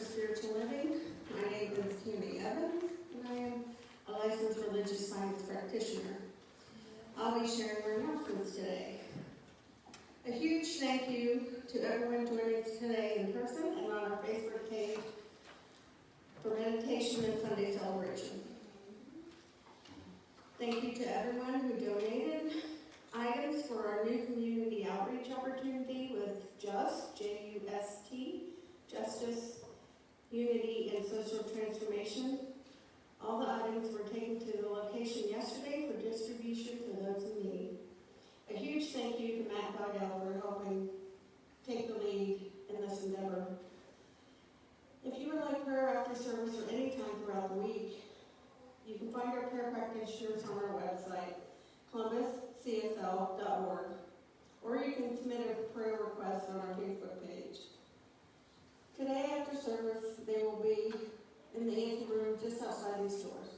Spiritual Living. My name is Tammy Evans, and I am a licensed religious science practitioner. I'll be sharing my announcements today. A huge thank you to everyone joining us today in person and on our Facebook page for meditation and Sunday celebration. Thank you to everyone who donated items for our new community outreach opportunity with JUST, J-U-S-T, Justice, Unity, and Social Transformation. All the items were taken to the location yesterday for distribution to those in need. A huge thank you to Matt Dogell for helping take the lead in this endeavor. If you would like prayer after service or any time throughout the week, you can find our prayer practitioners on our website, columbuscsl.org, or you can submit a prayer request on our Facebook page. Today after service, they will be in the anteroom just outside these doors.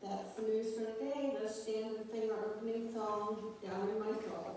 That's the news for today. Let's stand and sing our opening song, Down in My Soul.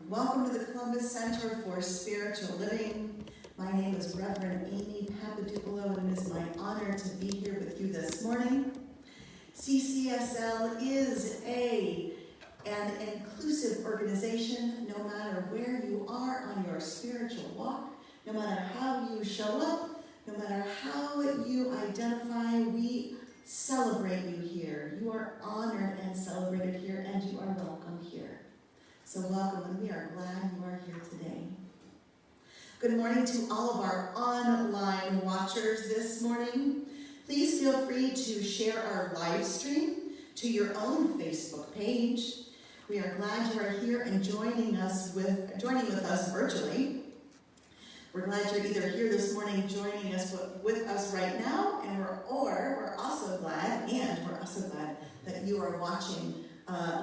Welcome to the Columbus Center for Spiritual Living. My name is Reverend Amy Papadoupoulos, and it is my honor to be here with you this morning. CCSL is an inclusive organization. No matter where you are on your spiritual walk, no matter how you show up, no matter how you identify, we celebrate you here. You are honored and celebrated here, and you are welcome here. So welcome, and we are glad you are here today. Good morning to all of our online watchers this morning. Please feel free to share our live stream to your own Facebook page. We are glad you are here and joining with us virtually. We're glad you're either here this morning joining us with us right now, and we're also glad that you are watching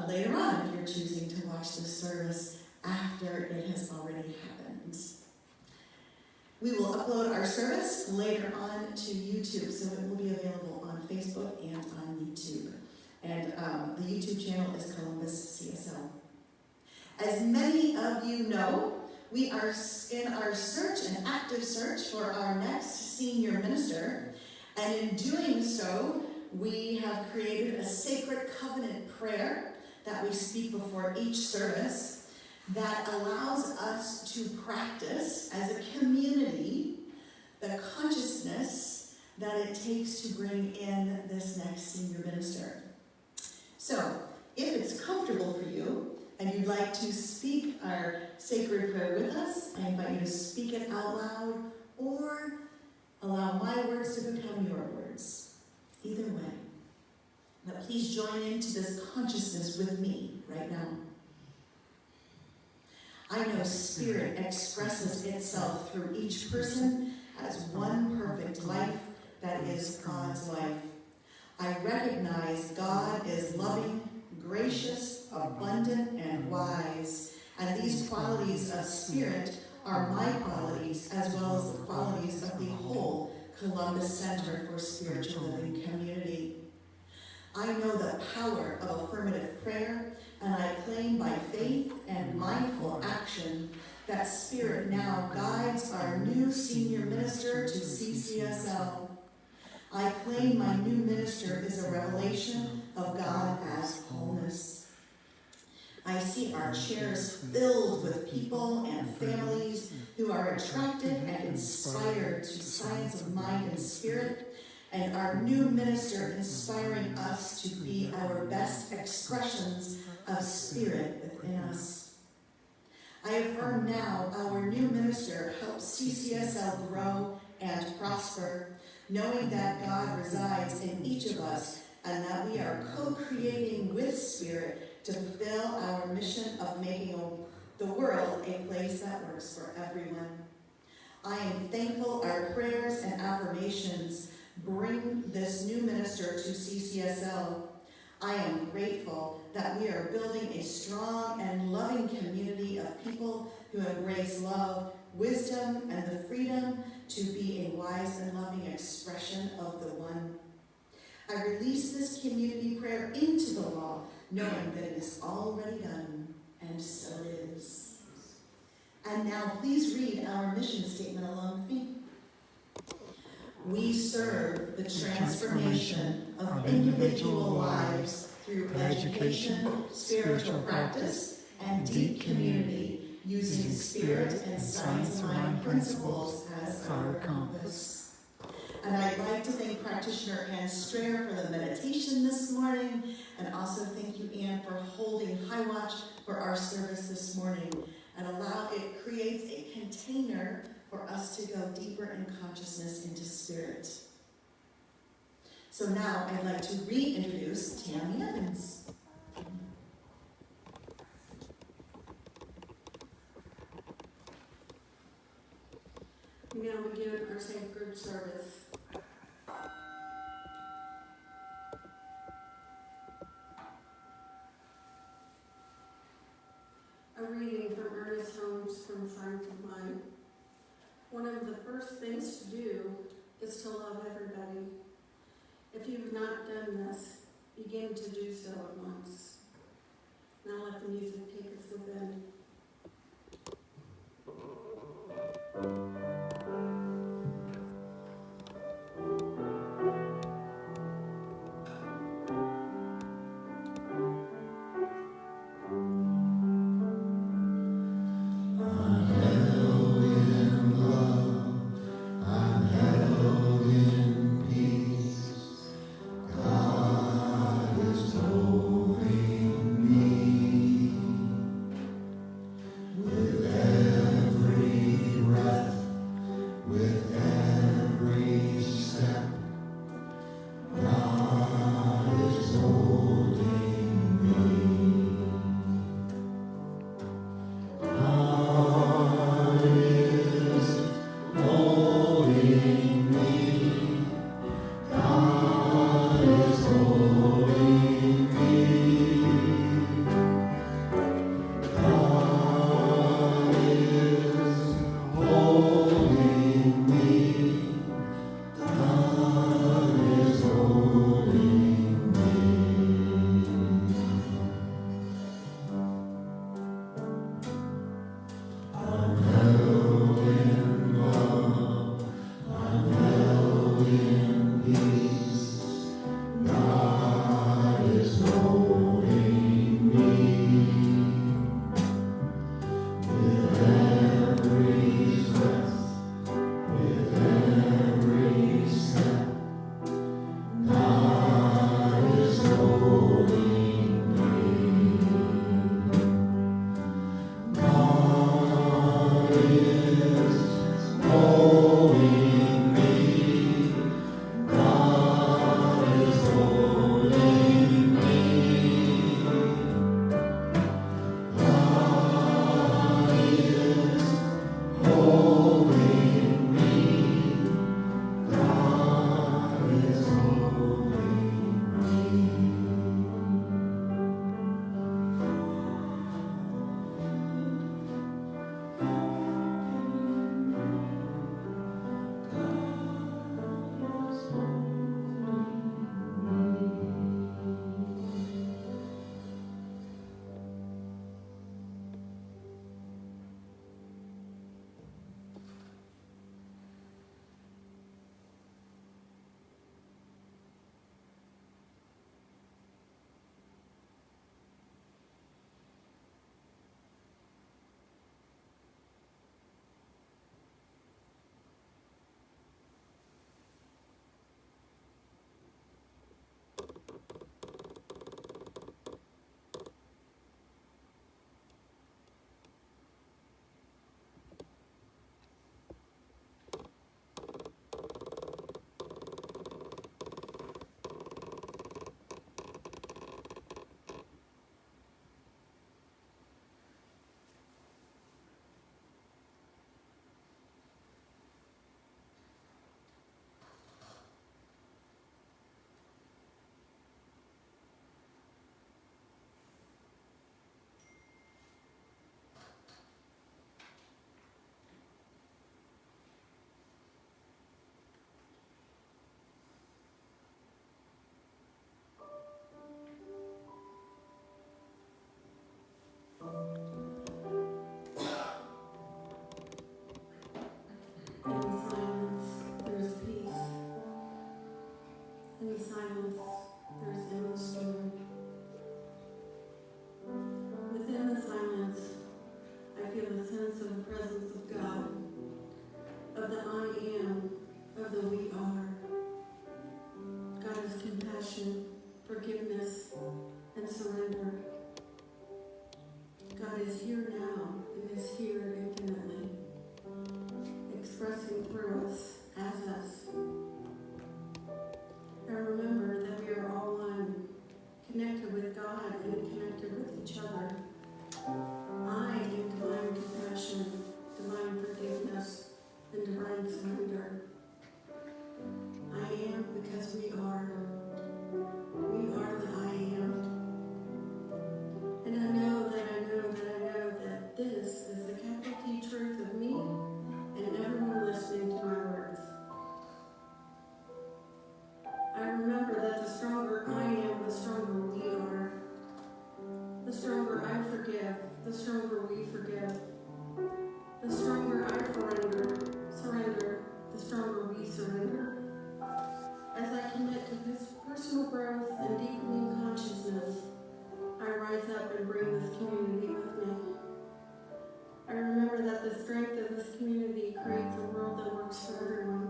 later on if you're choosing to watch the service after it has already happened. We will upload our service later on to YouTube, so it will be available on Facebook and on YouTube. And the YouTube channel is Columbus CSL. As many of you know, we are in our an active search for our next senior minister. And in doing so, we have created a sacred covenant prayer that we speak before each service that allows us to practice as a community the consciousness that it takes to bring in this next senior minister. So, if it's comfortable for you and you'd like to speak our sacred prayer with us, I invite you to speak it out loud or allow my words to become your words. Either way. But please join into this consciousness with me right now. I know Spirit expresses itself through each person as one perfect life that is God's life. I recognize God is loving, gracious, abundant, and wise, and these qualities of Spirit are my qualities as well as the qualities of the whole Columbus Center for Spiritual Living community. I know the power of affirmative prayer, and I claim by faith and mindful action that Spirit now guides our new senior minister to CCSL. I claim my new minister is a revelation of God as wholeness. I see our chairs filled with people and families who are attracted and inspired to science of mind and spirit, and our new minister inspiring us to be our best expressions of Spirit within us. I affirm now our new minister helps CCSL grow and prosper, knowing that God resides in each of us and that we are co-creating with Spirit to fulfill our mission of making the world a place that works for everyone. I am thankful our prayers and affirmations bring this new minister to CCSL. I am grateful that we are building a strong and loving community of people who embrace love, wisdom, and the freedom to be a wise and loving expression of the One. I release this community prayer into the law, knowing that it is already done, and so it is. And now please read our mission statement along with me. We serve the transformation of individual lives through education, spiritual practice, and deep community, using Spirit and science of mind principles as our compass. And I'd like to thank practitioner Ann Strayer for the meditation this morning, and also thank you, Ann, for holding high watch for our service this morning. And it creates a container for us to go deeper in consciousness into Spirit. So now I'd like to reintroduce Tammy Evans. We now begin our sacred service. A reading from Ernest Holmes from Science of Mind. One of the first things to do is to love everybody. If you've not done this, begin to do so at once. Now let the music take us within. there's endless joy. Within the silence, I feel a sense of the presence of God, of the I am, of the we are. God is compassion, forgiveness, and surrender. God is here now and is here infinitely, expressing through us as us. And remember that we are all one, connected with God and connected with each other. I am divine compassion, divine forgiveness, and divine surrender. I am because we are. We are the I am. And I know that this is the capital T truth of me and everyone listening to my words. I remember that the stronger I am, the stronger we are. The stronger I forgive, the stronger we forgive. The stronger I surrender, the stronger we surrender. As I commit to this personal growth and deepening consciousness, I rise up and bring this community with me. I remember that the strength of this community creates a world that works for everyone.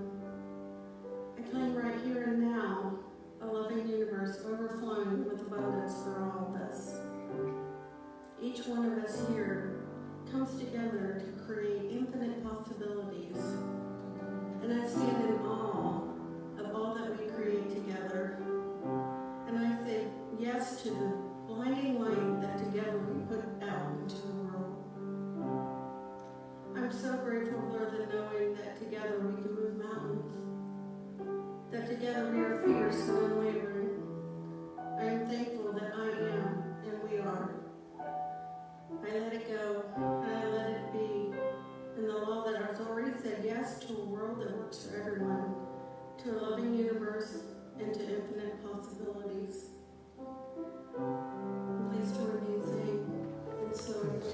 I claim right here and now a loving universe overflowing with abundance for all of us. Each one of us here comes together to create infinite possibilities, and I stand in awe of all that we create together. And I say yes to the blinding light that together we put out into the world. I'm so grateful, Lord, that knowing that together we can move mountains, that together we are fierce and unwavering. I am thankful that I am and we are. I let it go and I let it be. And the law that has already said yes to a world that works for everyone, to a loving universe, and to infinite possibilities. Please join me in saying, and so it is.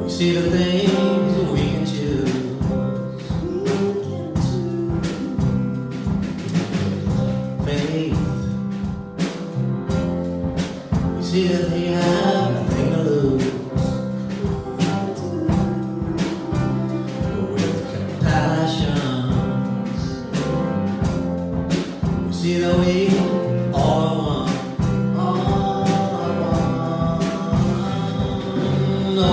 See the things we can choose. Faith. We see that they have nothing to lose. With compassion, we see that we all are one. No.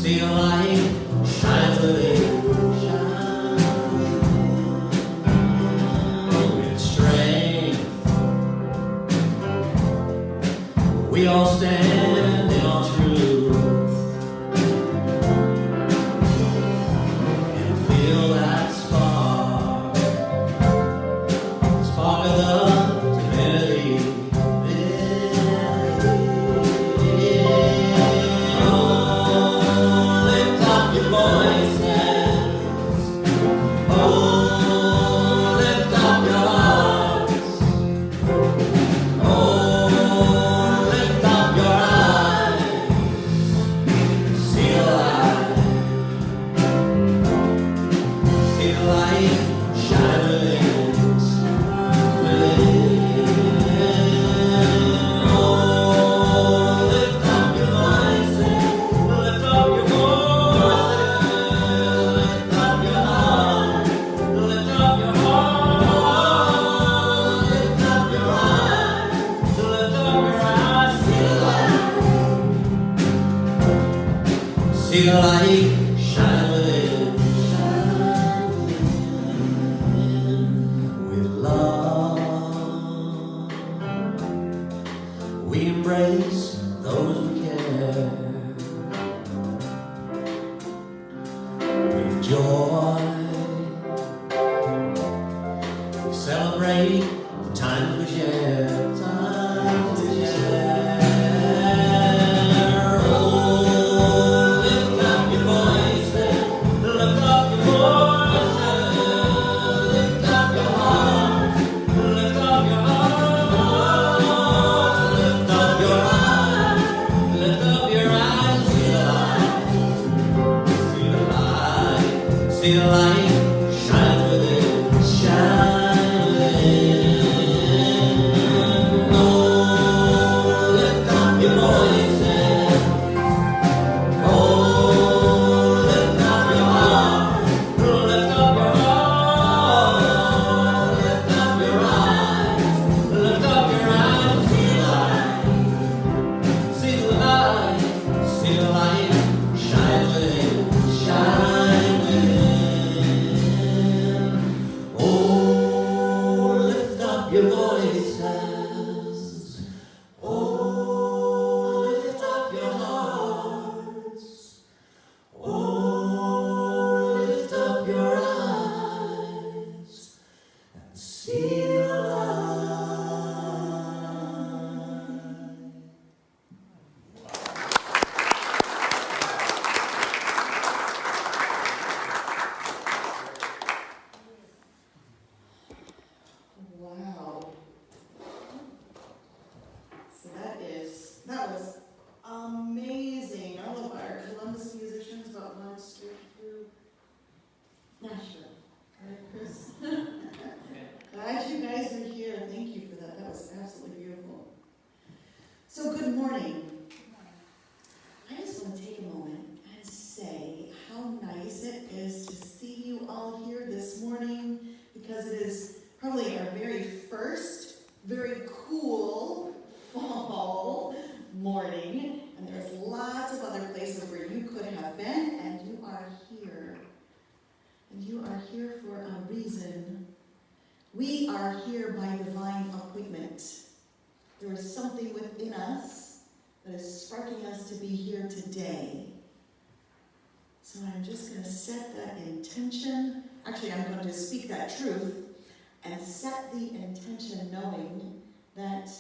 See the light shines within, with strength. We all stand in our truth and feel that spark of the divinity. Oh, See the light shine within. With love, we embrace those we care. With joy, we celebrate the times we share. Times we share. Oh, lift up your voices, lift up your voices, lift up your hearts, lift up your hearts, lift up your eyes, lift up your eyes, see the light, see the light shines within, shine within. Oh, lift up your voices. Oh, lift up your heart, lift up your heart, lift up your eyes, lift up your eyes, see the light, see the light, shine within, shine within. Oh, lift up your voices. Oh, lift up your hearts. Oh, lift up your eyes and see the light. Wow. So that was amazing. All of our Columbus musicians about one straight through Nashville. Right, Chris? Glad you guys are here. Thank you for that. That was absolutely beautiful. So good morning. I just want to take a moment and say how nice it is to see you all here this morning, because it is probably our very first, very cool fall morning, and there's lots of other places where you could have been, and you are here. And you are here for a reason. We are here by divine appointment. There is something within us that is sparking us to be here today. So I'm just going to set that intention. Actually, I'm going to speak that truth and set the intention knowing that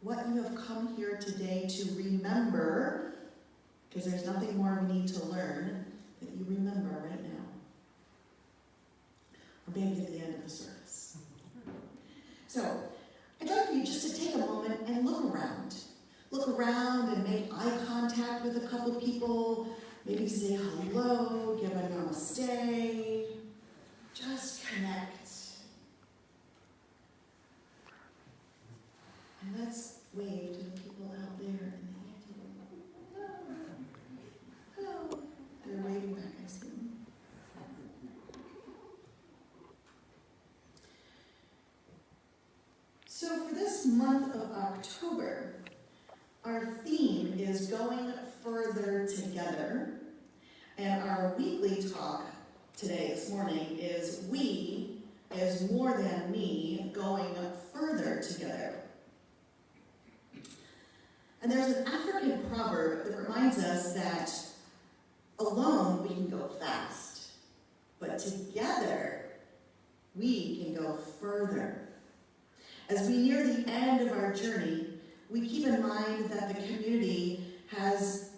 what you have come here today to remember, because there's nothing more we need to learn, that you remember right now. Or maybe at the end of the service. So, I'd like for you just to take a moment and look around. Look around and make eye contact with a couple people. Maybe say hello, give a namaste. Just connect. And let's wave to the people out there in the ante. Hello. Hello. They're waving back, I see them. So for this month of October, our theme is going further together. And our weekly talk today, this morning, is we is more than me going further together. And there's an African proverb that reminds us that alone we can go fast, but together we can go further. As we near the end of our journey, we keep in mind that the community has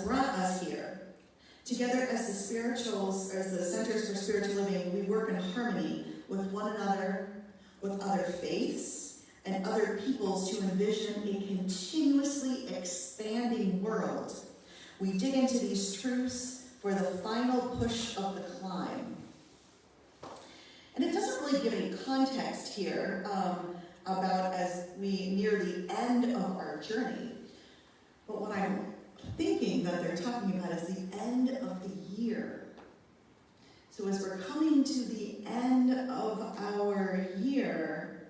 brought us here. Together as the Centers for Spiritual Living, we work in harmony with one another, with other faiths, and other peoples to envision a continuously expanding world. We dig into these truths for the final push of the climb. And it doesn't really give any context here about as we near the end of our journey. But what I'm thinking that they're talking about is the end of the year. So as we're coming to the end of our year,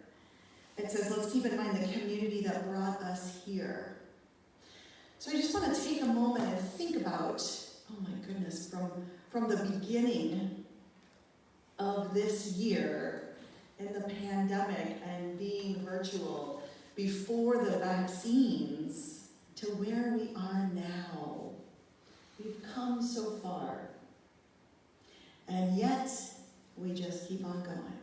it says, let's keep in mind the community that brought us here. So I just want to take a moment and think about, oh my goodness, from the beginning of this year in the pandemic and being virtual, before the vaccines, to where we are now. We've come so far. And yet, we just keep on going.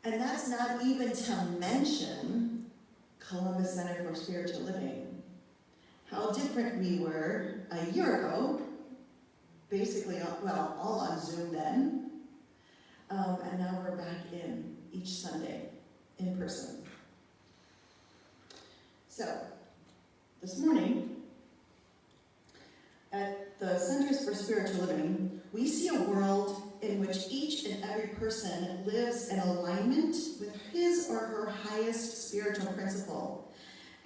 And that's not even to mention Columbus Center for Spiritual Living. How different we were a year ago, basically, all on Zoom then, and now we're back in each Sunday in person. So, this morning, at the Centers for Spiritual Living, we see a world in which each and every person lives in alignment with his or her highest spiritual principle,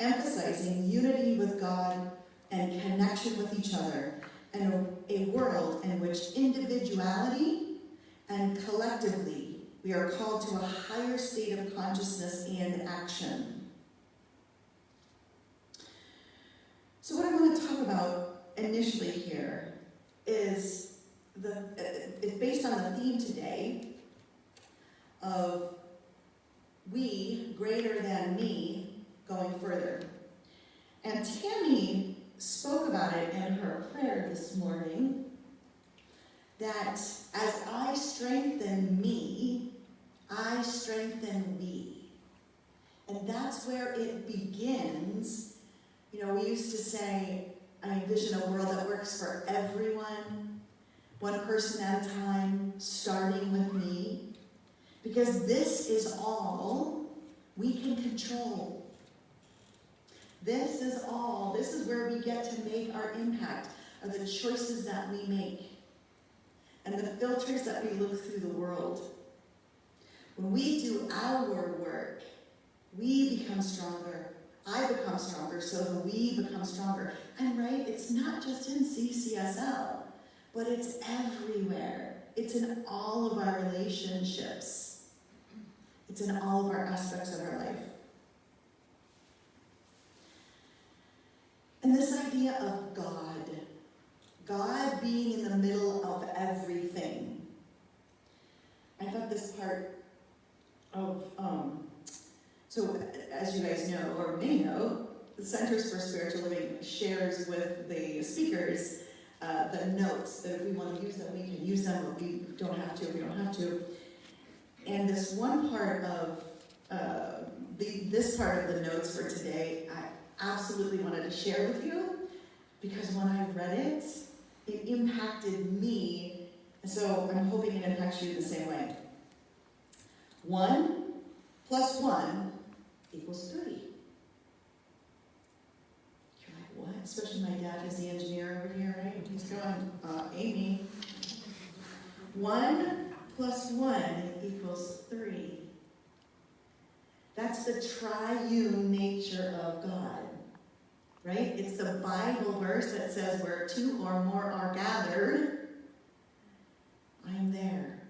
emphasizing unity with God and connection with each other, and a world in which individuality and collectively we are called to a higher state of consciousness and action. So what I want to talk about initially here is it's based on the theme today of we greater than me going further. And Tammy spoke about it in her prayer this morning, that as I strengthen me, I strengthen we. And that's where it begins. You know, we used to say, I envision a world that works for everyone, one person at a time, starting with me. Because this is all we can control. This is all. This is where we get to make our impact, are the choices that we make and the filters that we look through the world. When we do our work, we become stronger. I become stronger, so that we become stronger. And right, it's not just in CCSL, but it's everywhere. It's in all of our relationships. It's in all of our aspects of our life. And this idea of God being in the middle of everything. I thought this part of, so as you guys know, or may know, the Centers for Spiritual Living shares with the speakers the notes that if we want to use them, we can use them, or we don't have to, we don't have to. And this one part of, this part of the notes for today, I absolutely wanted to share with you, because when I read it, it impacted me, so I'm hoping it impacts you the same way. 1 + 1 = 3. You're like, what? Especially my dad, who's the engineer over here, right? He's going, Amy. 1 + 1 = 3. That's the triune nature of God, right? It's the Bible verse that says where 2 or more are gathered, I'm there.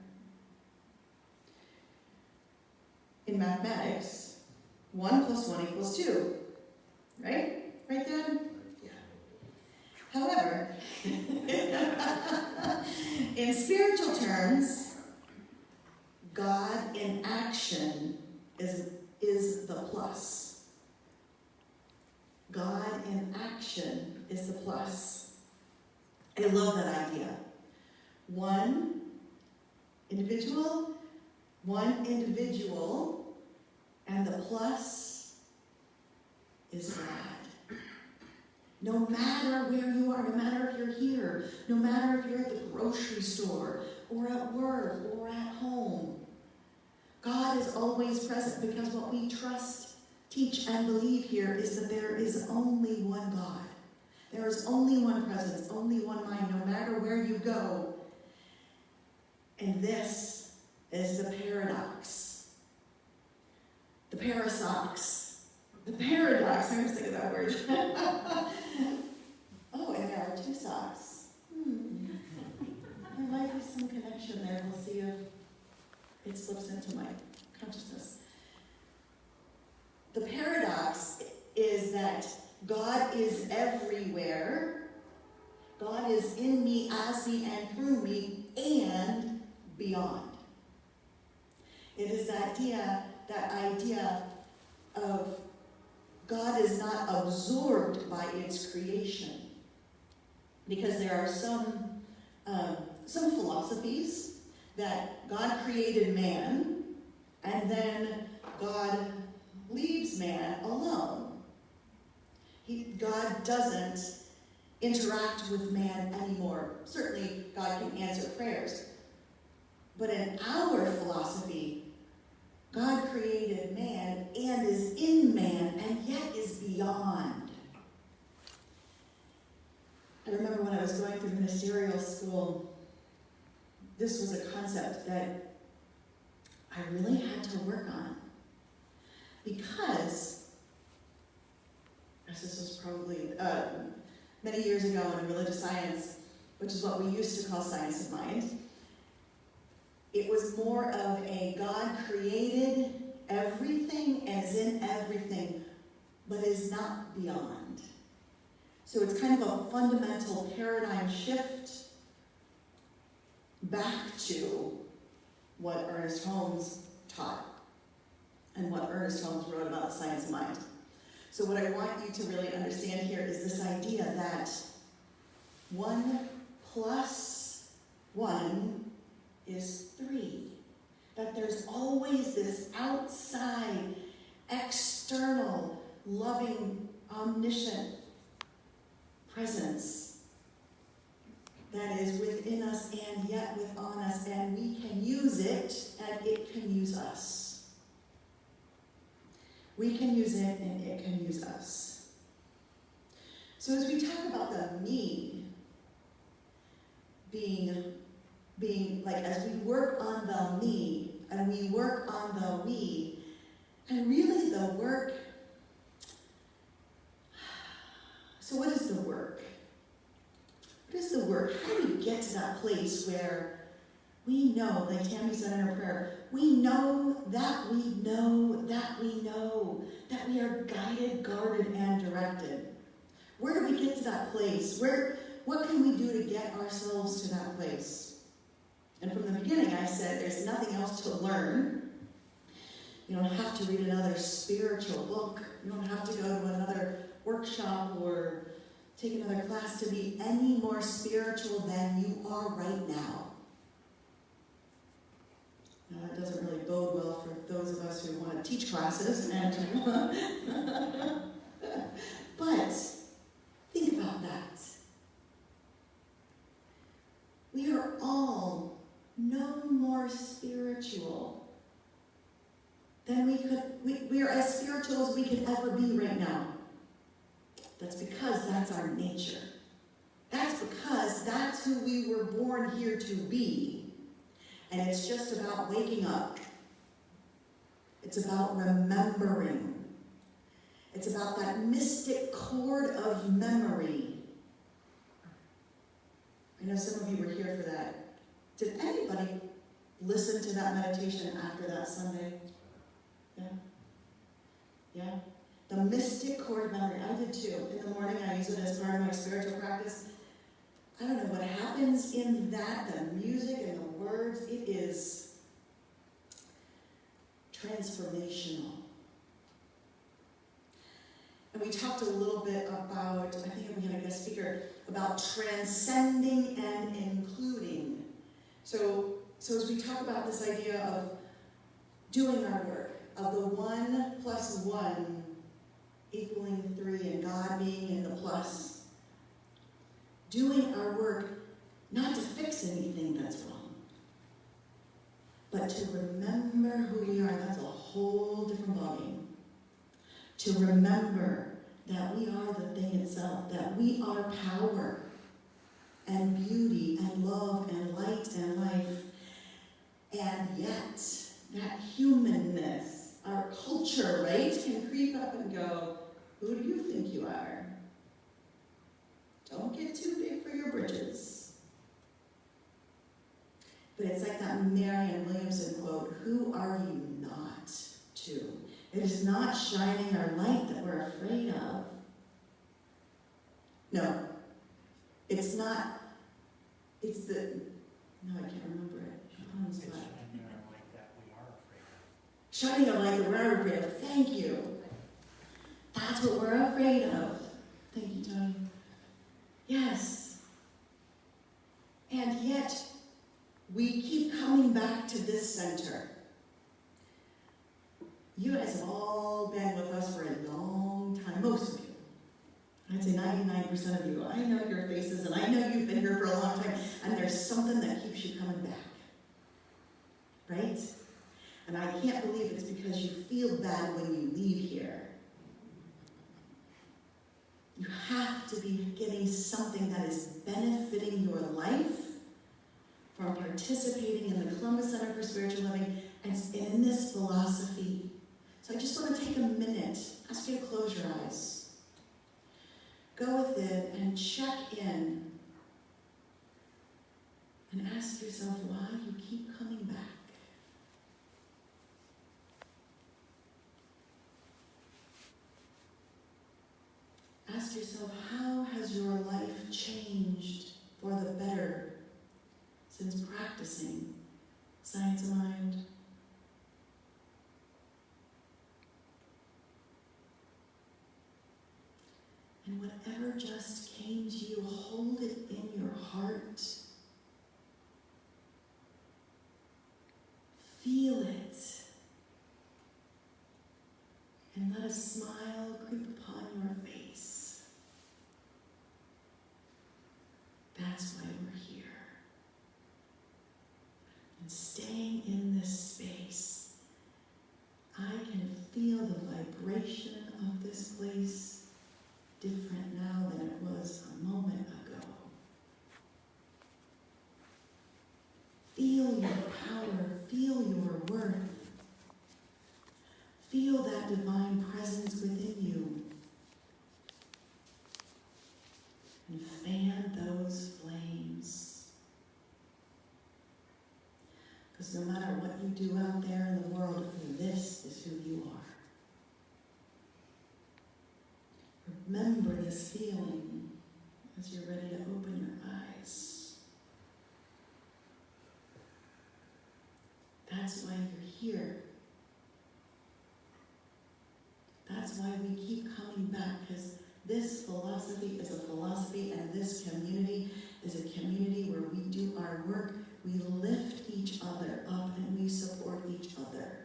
In mathematics, 1 + 1 = 2, right? Right, Dad? Yeah. However, in spiritual terms, God in action is the plus. God in action is the plus. I love that idea. One individual, and the plus is God. No matter where you are, no matter if you're here, no matter if you're at the grocery store, or at work, or at home, God is always present, because what we trust, teach, and believe here is that there is only one God. There is only one presence, only one mind, no matter where you go. And this is the paradox. The paradox. The paradox. I always think of that word. Oh, and there are 2 socks. There might be some connection there. We'll see if it slips into my consciousness. The paradox God is everywhere. God is in me, as me, and through me, and beyond. It is that idea of God is not absorbed by its creation. Because there are some philosophies that God created man, and then God leaves man alone. God doesn't interact with man anymore. Certainly, God can answer prayers. But in our philosophy, God created man and is in man and yet is beyond. I remember when I was going through ministerial school, this was a concept that I really had to work on. Because, as this was probably many years ago in religious science, which is what we used to call science of mind, it was more of a God created everything and is in everything, but is not beyond. So it's kind of a fundamental paradigm shift back to what Ernest Holmes taught and what Ernest Holmes wrote about the science of mind. So what I want you to really understand here is this idea that 1 plus 1 is 3. That there's always this outside, external, loving, omniscient presence that is within us and yet within us, and we can use it and it can use us. We can use it and it can use us. So as we talk about the me being like, as we work on the me and we work on the we, and really the work. So what is the work? What is the work? How do we get to that place where we know, like Tammy said in her prayer, we know that we know that we know that we are guided, guarded, and directed? Where do we get to that place? What can we do to get ourselves to that place? And from the beginning I said there's nothing else to learn. You don't have to read another spiritual book. You don't have to go to another workshop or take another class to be any more spiritual than you are right now. Now, that doesn't really bode well for those of us who want to teach classes and but think about that. We are all no more spiritual than we are as spiritual as we could ever be right now. That's because that's our nature. That's because that's who we were born here to be. And it's just about waking up. It's about remembering. It's about that mystic chord of memory. I know some of you were here for that. Did anybody listen to that meditation after that Sunday? Yeah? Yeah? The mystic chord memory. I did too. In the morning, I use it as part of my spiritual practice. I don't know what happens in that, the music and the words. It is transformational. And we talked a little bit about, I think we had a guest speaker, about transcending and including. So as we talk about this idea of doing our work, of the 1 plus 1 equaling 3 and God being in the plus, doing our work not to fix anything that's wrong, but to remember who we are. That's a whole different ballgame. To remember that we are the thing itself, that we are power and beauty and love and light and life. And yet, that humanness, our culture, right, can creep up and go, who do you think you are? Don't get too big for your britches. But it's like that Marianne Williamson quote, who are you not to? It is not shining our light that we're afraid of. No. It's not. It's the. No, I can't remember it. It's shining a light that we are afraid of. Shining a light that we're afraid of. Thank you. That's what we're afraid of. Thank you, Tony. Yes. And yet, we keep coming back to this center. You guys have all been with us for a long time, most of you. I'd say 99% of you. I know your faces, and I know you've been here for a long time, and there's something that keeps you coming back. Right? And I can't believe it's because you feel bad when you leave here. You have to be getting something that is benefiting your life from participating in the Columbus Center for Spiritual Living and in this philosophy. So I just want to take a minute, ask you to close your eyes. Go within and check in and ask yourself why you keep coming back. Ask yourself, how has your life changed for the better since practicing Science of Mind? And whatever just came to you, hold it in your heart. Feel it. And let a smile creep upon your face. That's why we're here. And staying in this space, I can feel the vibration of this place different now than it was a moment ago. Feel your power, feel your worth. Feel that divine presence within you. And fan those flames. Because no matter what you do out there in the world, this is who you are. Remember this feeling as you're ready to open your eyes. That's why you're here. That's why we keep coming back, because this philosophy is a philosophy, and this community is a community where we do our work, we lift each other up, and we support each other.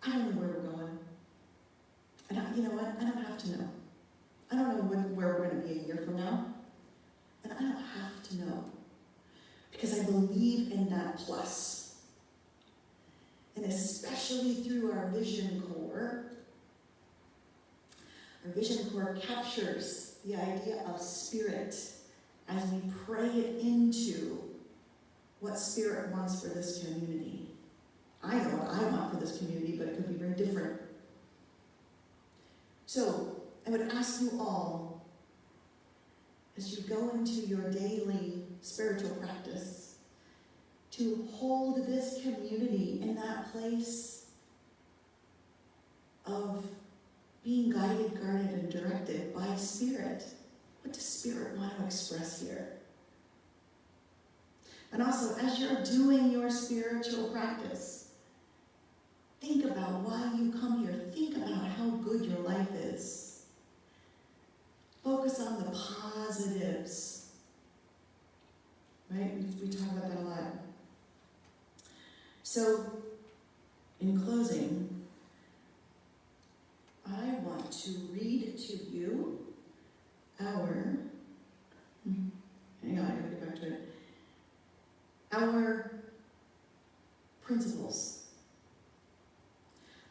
I don't know where we're going. You know what? I don't have to know. I don't know where we're going to be a year from now. And I don't have to know. Because I believe in that plus. And especially through our Vision Core. Our Vision Core captures the idea of spirit as we pray it into what Spirit wants for this community. I know what I want for this community, but it could be very different. So, I would ask you all, as you go into your daily spiritual practice, to hold this community in that place of being guided, guarded, and directed by Spirit. What does Spirit want to express here? And also, as you're doing your spiritual practice, think about why you come here. Think about how good your life is. Focus on the positives. Right? We talk about that a lot. So, in closing, I want to read to you our, hang on, I gotta get back to it, our principles.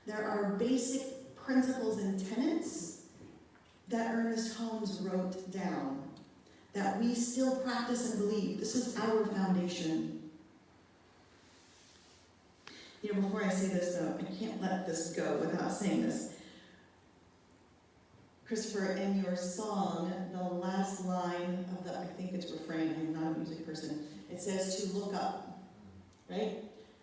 There are basic principles and tenets that Ernest Holmes wrote down that we still practice and believe. This is our foundation. You know, before I say this though, I can't let this go without saying this. Christopher, in your song, the last line of the, I think it's refrain, I'm not a music person, it says to look up, right?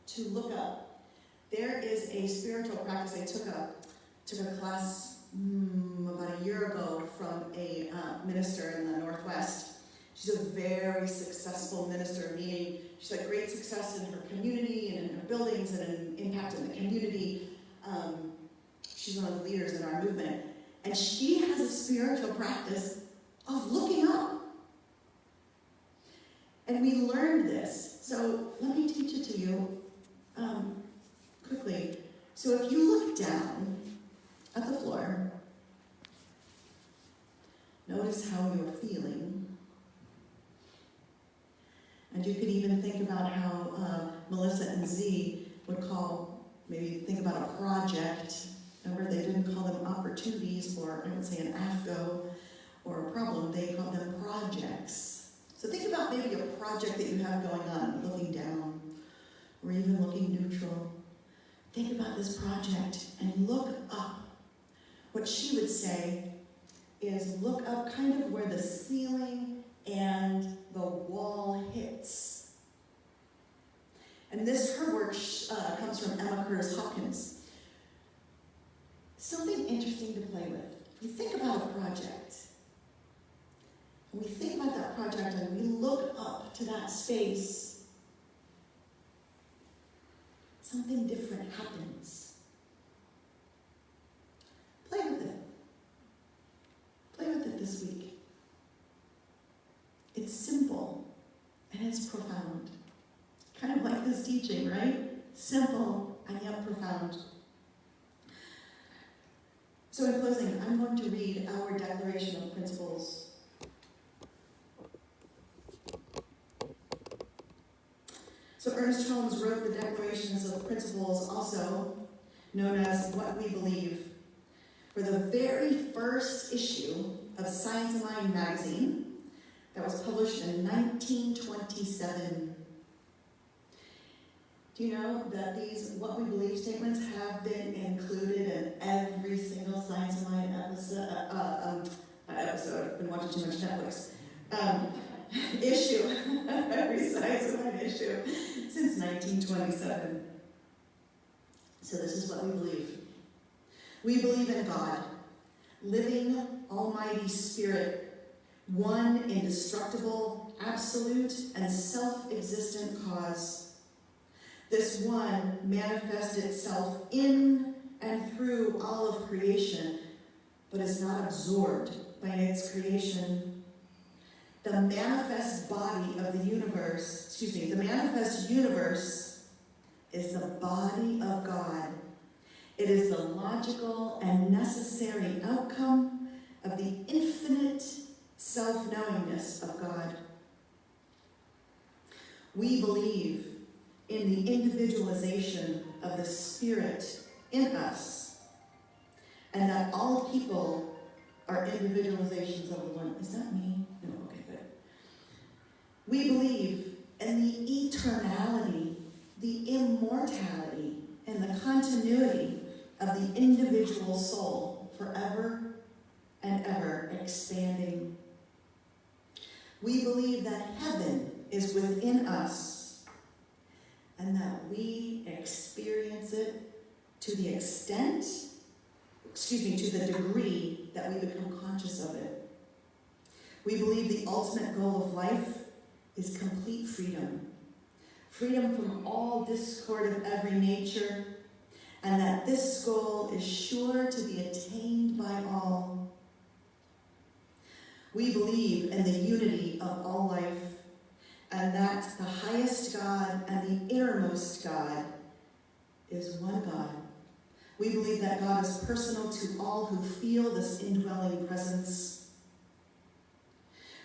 To look up. There is a spiritual practice I took a class about a year ago from a minister in the Northwest. She's a very successful minister, meaning she's had great success in her community and in her buildings and an impact in the community. She's one of the leaders in our movement. And she has a spiritual practice of looking up. And we learned this. So let me teach it to you quickly. So if you look down at the floor, notice how you're feeling. And you could even think about how Melissa and Z would maybe think about a project. Remember, they didn't call them opportunities, or I would say an AFGO, or a problem. They called them projects. So think about maybe a project that you have going on, looking down, or even looking neutral. Think about this project and look up. What she would say is look up kind of where the ceiling and the wall hits. And her work comes from Emma Curtis Hopkins. Something interesting to play with. You think about a project. And we think about that project and we look up to that space. Something different happens. Play with it. Play with it this week. It's simple and it's profound. Kind of like this teaching, right? Simple and yet profound. So in closing, I'm going to read our Declaration of Principles. So Ernest Holmes wrote the Declarations of Principles, also known as What We Believe, for the very first issue of Science of Mind magazine that was published in 1927. Do you know that these What We Believe statements have been included in every single Science of Mind episode? I've been watching too much Netflix. Issue, every Science of Mind issue since 1927. So this is what we believe. We believe in God, living, almighty spirit, one indestructible, absolute, and self-existent cause. This one manifests itself in and through all of creation, but is not absorbed by its creation. The manifest body of the universe, the manifest universe is the body of God. It is the logical and necessary outcome of the infinite self-knowingness of God. We believe in the individualization of the Spirit in us, and that all people are individualizations of the one. Is that me? No, okay, good. We believe in the eternality, the immortality, and the continuity of the individual soul, forever and ever expanding. We believe that heaven is within us, and that we experience it to the degree that we become conscious of it. We believe the ultimate goal of life is complete freedom. Freedom from all discord of every nature, and that this goal is sure to be attained by all. We believe in the unity of all life, and that the highest God and the innermost God is one God. We believe that God is personal to all who feel this indwelling presence.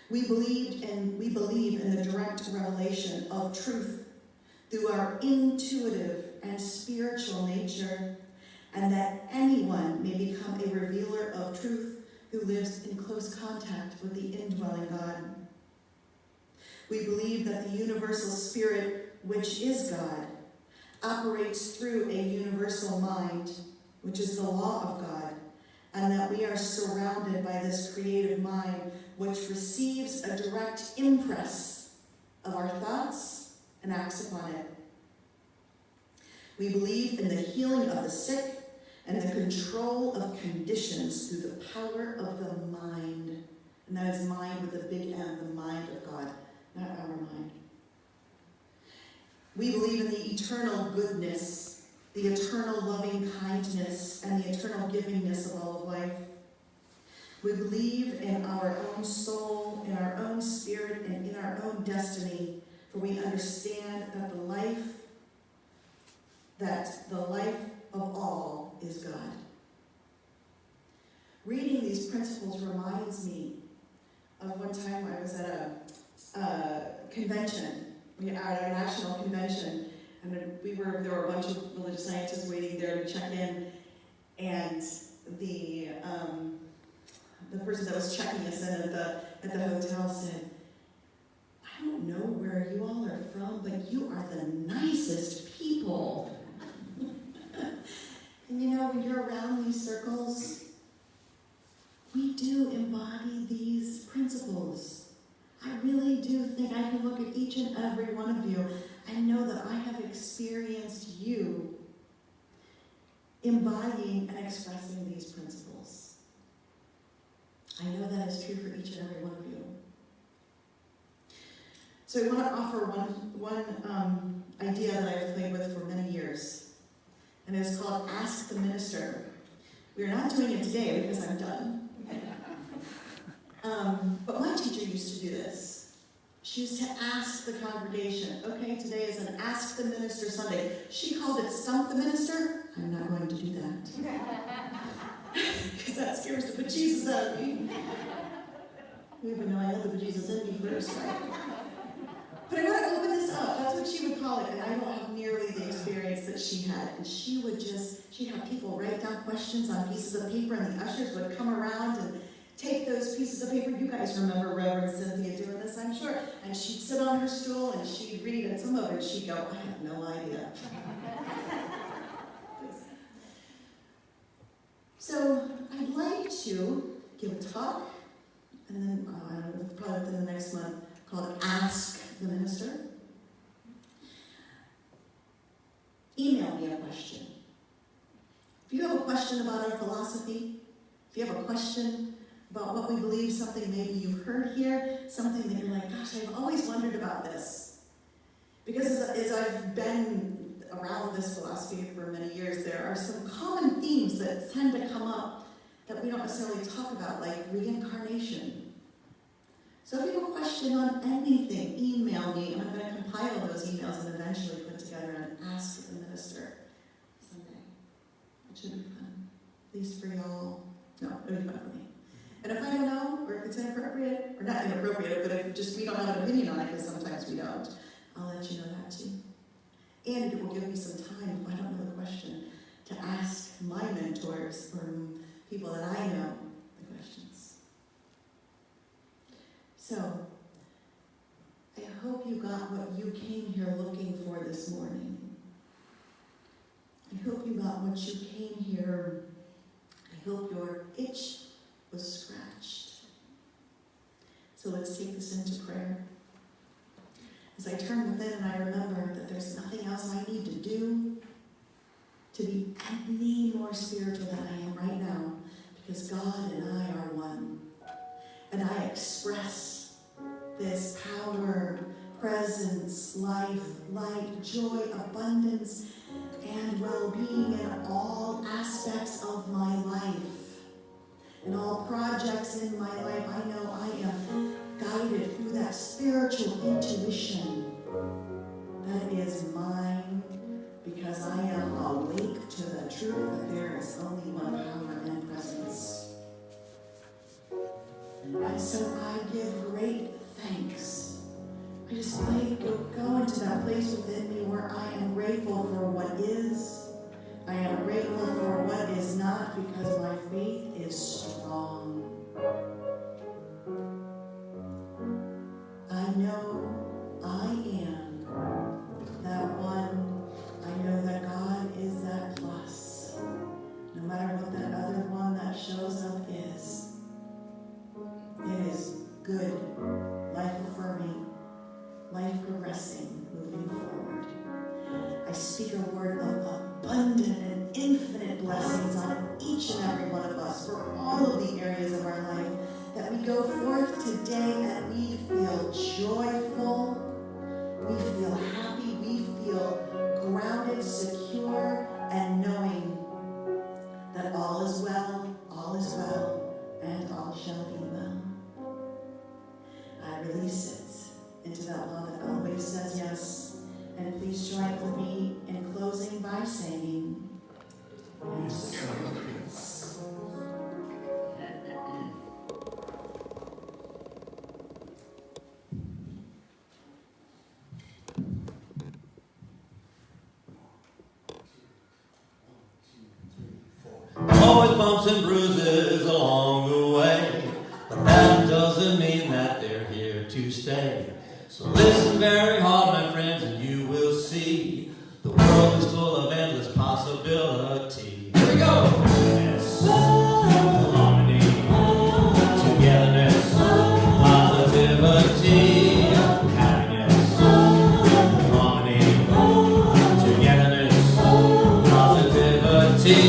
We believe in the direct revelation of truth through our intuitive and spiritual nature, and that anyone may become a revealer of truth who lives in close contact with the indwelling God. We believe that the universal spirit, which is God, operates through a universal mind, which is the law of God, and that we are surrounded by this creative mind, which receives a direct impress of our thoughts and acts upon it. We believe in the healing of the sick and the control of conditions through the power of the mind. And that is mind with a big M, the mind of God, not our mind. We believe in the eternal goodness, the eternal loving kindness, and the eternal givingness of all of life. We believe in our own soul, in our own spirit, and in our own destiny, for we understand that the life of all is God. Reading these principles reminds me of one time I was at a convention. We were at a national convention, and there were a bunch of religious scientists waiting there to check in, and the person that was checking us in at the hotel said, "I don't know where you all are from, but you are the nicest people." And you know, when you're around these circles, we do embody these principles. I really do think I can look at each and every one of you and know that I have experienced you embodying and expressing these principles. I know that is true for each and every one of you. So I want to offer one idea that I've played with for many years, and it's called Ask the Minister. We're not doing it today because I'm done. But my teacher used to do this. She used to ask the congregation, okay, today is an Ask the Minister Sunday. She called it Stump the Minister. I'm not going to do that. Because that scares the bejesus out of me. Even though I know the bejesus in me first, right? But I want to open this up. That's what she would call it. And I don't have nearly the experience that she had. And she'd have people write down questions on pieces of paper, and the ushers would come around and take those pieces of paper. You guys remember Reverend Cynthia doing this, I'm sure. And she'd sit on her stool and she'd read, and some of it she'd go, I have no idea. So I'd like to give a talk, and then probably within the next month, called Ask the Minister. Email me a question. If you have a question about our philosophy, if you have a question about what we believe, something maybe you've heard here, something that you're like, gosh, I've always wondered about this. Because as I've been around this philosophy for many years, there are some common themes that tend to come up that we don't necessarily talk about, like reincarnation. So if you have a question on anything, email me, and I'm going to compile those emails and eventually put together an Ask the Minister someday. It should be fun. At least for y'all. No, it'll be fun for me. And if I don't know, or if it's inappropriate, or not inappropriate, but if just we don't have an opinion on it, because sometimes we don't, I'll let you know that too. And it will give me some time, if I don't know the question, to ask my mentors or people that I know the questions. So, I hope you got what you came here looking for this morning. I hope you got what you came here. I hope your itch was scratched. So let's take this into prayer. As I turn within and I remember that there's nothing else I need to do to be any more spiritual than I am right now, because God and I are one. And I express this power, presence, life, light, joy, abundance, and well-being in all aspects of my life. In all projects in my life, I know I am guided through that spiritual intuition that is mine, because I am awake to the truth that there is only one power and presence. And so I give great thanks. I just go into that place within me where I am grateful for what is. I am grateful for what is not, because my faith is strong. I know I am that one. I know that God is that plus. No matter what that other one that shows up is, it is good, life-affirming, life-progressing, moving forward. I speak a word of abundant and infinite blessings each and every one of us, for all of the areas of our life, that we go forth today and we feel joyful, we feel happy, we feel grounded, secure, and knowing that all is well, and all shall be well. I release it into that love that always says yes. And please join with me in closing by saying, yes. Always bumps and bruises along the way, but that doesn't mean that they're here to stay. So listen very hard, my friends, and you will see the world is full of endless possibility. Here we go! Happiness, harmony, togetherness, positivity. Happiness, harmony, togetherness, positivity.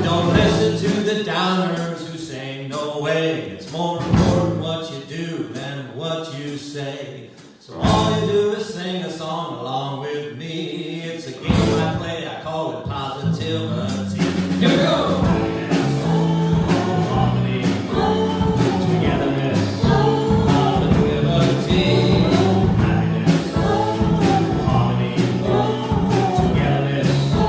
Don't listen to the downers who say no way. It's more important what you do than what you say. So all you do is sing a song along with me. It's a game I play, I call it positivity. Here we go! Happiness, harmony, togetherness, positivity. Happiness, harmony, togetherness, positivity.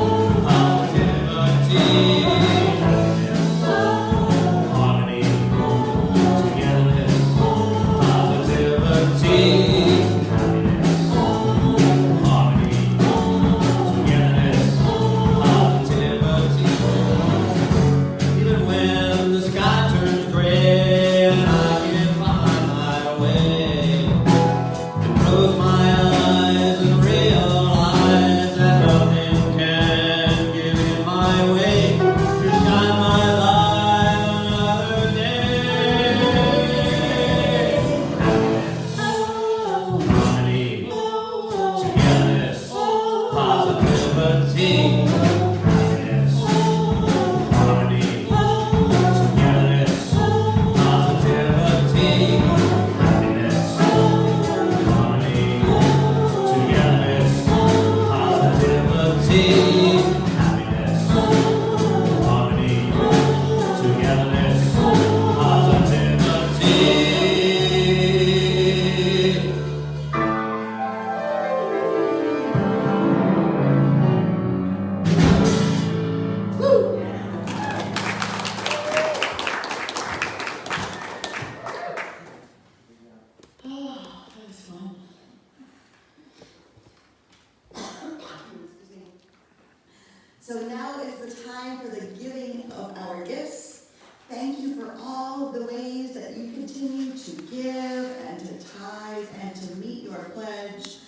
So now is the time for the giving of our gifts. Thank you for all the ways that you continue to give and to tithe and to meet your pledge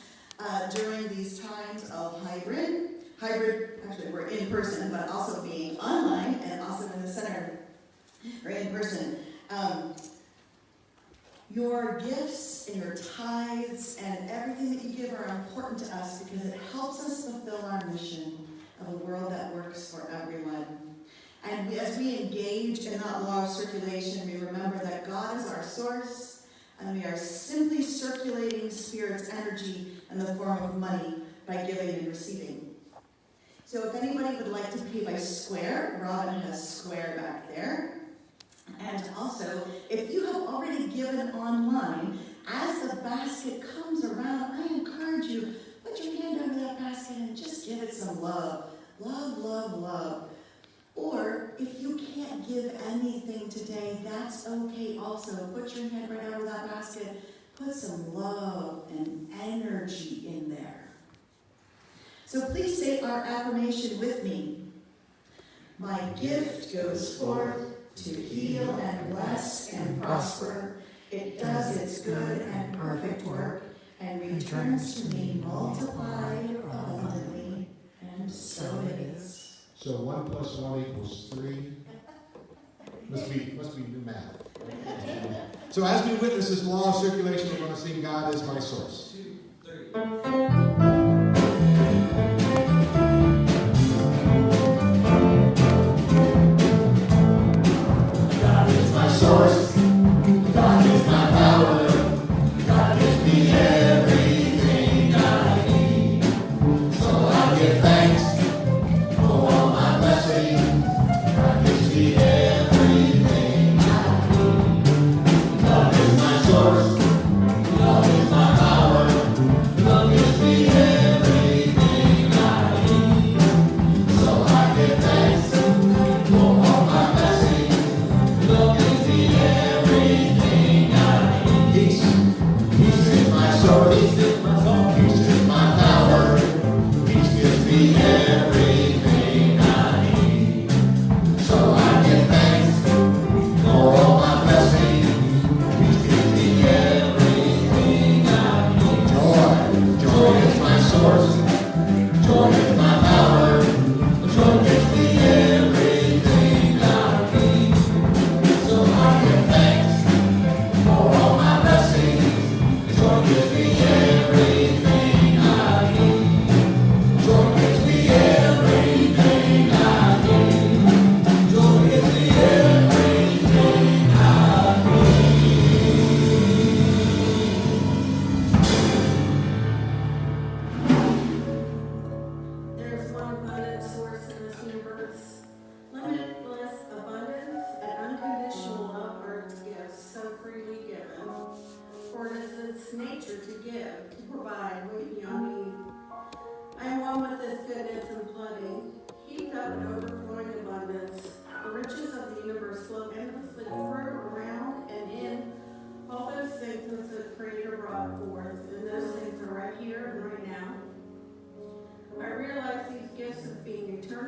during these times of hybrid. Actually, we're in person, but also being online and also in the center or in person. Your gifts and your tithes and everything that you give are important to us because it helps us fulfill our mission of a world that works for everyone. And as we engage in that law of circulation, we remember that God is our source, and we are simply circulating Spirit's energy in the form of money by giving and receiving. So if anybody would like to pay by Square, Robin has Square back there. And also, if you have already given online, as the basket comes around, I encourage you, put your hand under that basket and just give it some love. Love, love, love. Or if you can't give anything today, that's okay also. Put your hand right over that basket. Put some love and energy in there. So please say our affirmation with me. My gift goes forth to heal and bless and prosper. It does its good and perfect work and returns to me multiplied abundantly. And so it is. So 1 + 1 = 3. Must be new math. So as we witness this law of circulation, we're going to sing God is my source. 2, 3.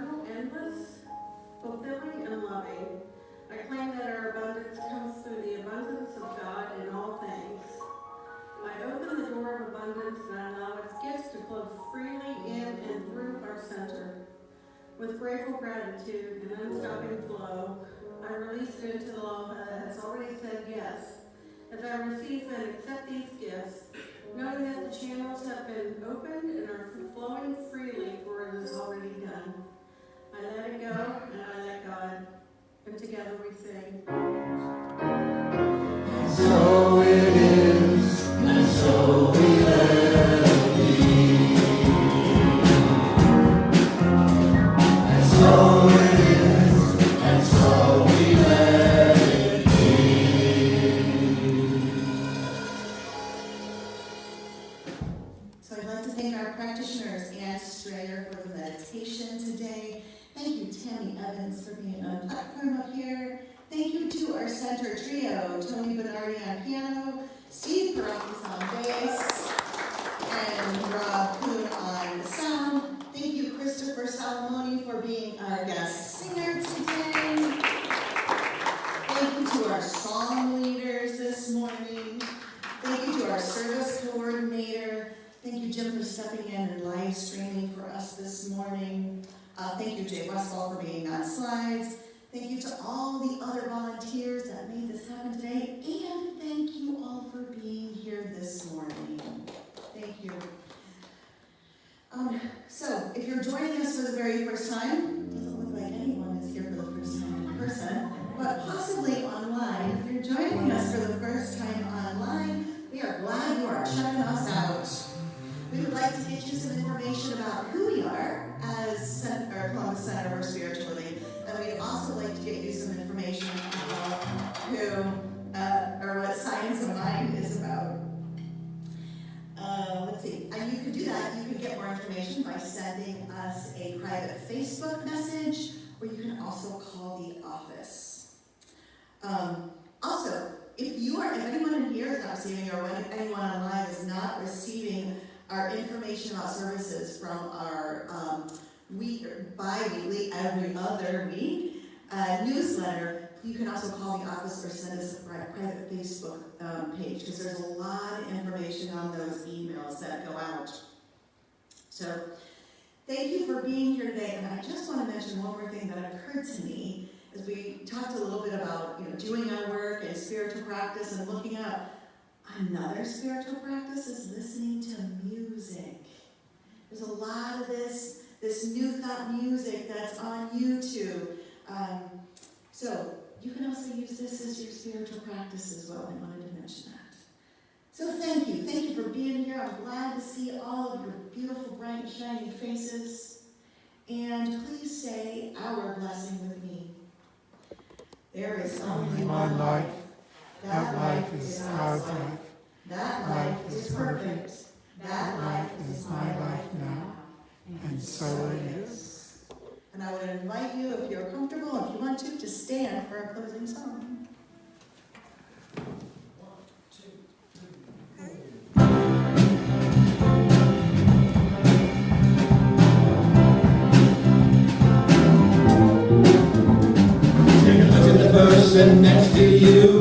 eternal, endless, fulfilling, and loving. I claim that our abundance comes through the abundance of God in all things. I open the door of abundance and I allow its gifts to flow freely in and through our center. With grateful gratitude and unstopping flow, I release it into the law that has already said yes. As I receive and accept these gifts, knowing that the channels have been opened and are flowing freely, for it is already done. I let it go and I let God, and together we sing. So it is, and so we let it be. And so it is, and so we let it be. So I'd like to thank our practitioners, Ann Strayer, for the meditation today. Thank you, Tammy Evans, for being on the platform up here. Thank you to our center trio, Tony Bernardi on piano, Steve Perakis on bass, and Rob Kuhn on sound. Thank you, Christopher Salamoni, for being our guest singer today. Thank you to our song leaders this morning. Thank you to our service coordinator. Thank you, Jim, for stepping in and live streaming for us this morning. Thank you, Jay Westfall, for being on slides. Thank you to all the other volunteers that made this happen today. And thank you all for being here this morning. Thank you. So, if you're joining us for the very first time, it doesn't look like anyone is here for the first time in person, but possibly online. If you're joining us for the first time online, we are glad you are checking us out. We would like to get you some information about who we are as Columbus Center for Spirituality, and we'd also like to get you some information about who, or what Science of Mind is about. Let's see, and you can do that. You can get more information by sending us a private Facebook message, or you can also call the office. Also, if anyone in here is not receiving, or when anyone online is not receiving our information about services from our bi-weekly, every other week newsletter, you can also call the office or send us a private Facebook page, because there's a lot of information on those emails that go out. So thank you for being here today, and I just want to mention one more thing that occurred to me as we talked a little bit about doing our work and spiritual practice and looking up. Another spiritual practice is listening to music. There's a lot of this new thought music that's on YouTube. So you can also use this as your spiritual practice as well. I wanted to mention that. So thank you. Thank you for being here. I'm glad to see all of your beautiful, bright, shining faces. And please say our blessing with me. There is only one life. That life is God's life. That life is perfect. That life is my life now. And so it is. And I would invite you, if you're comfortable, if you want to stand for our closing song. 1, 2, 3. Take a look at the person next to you.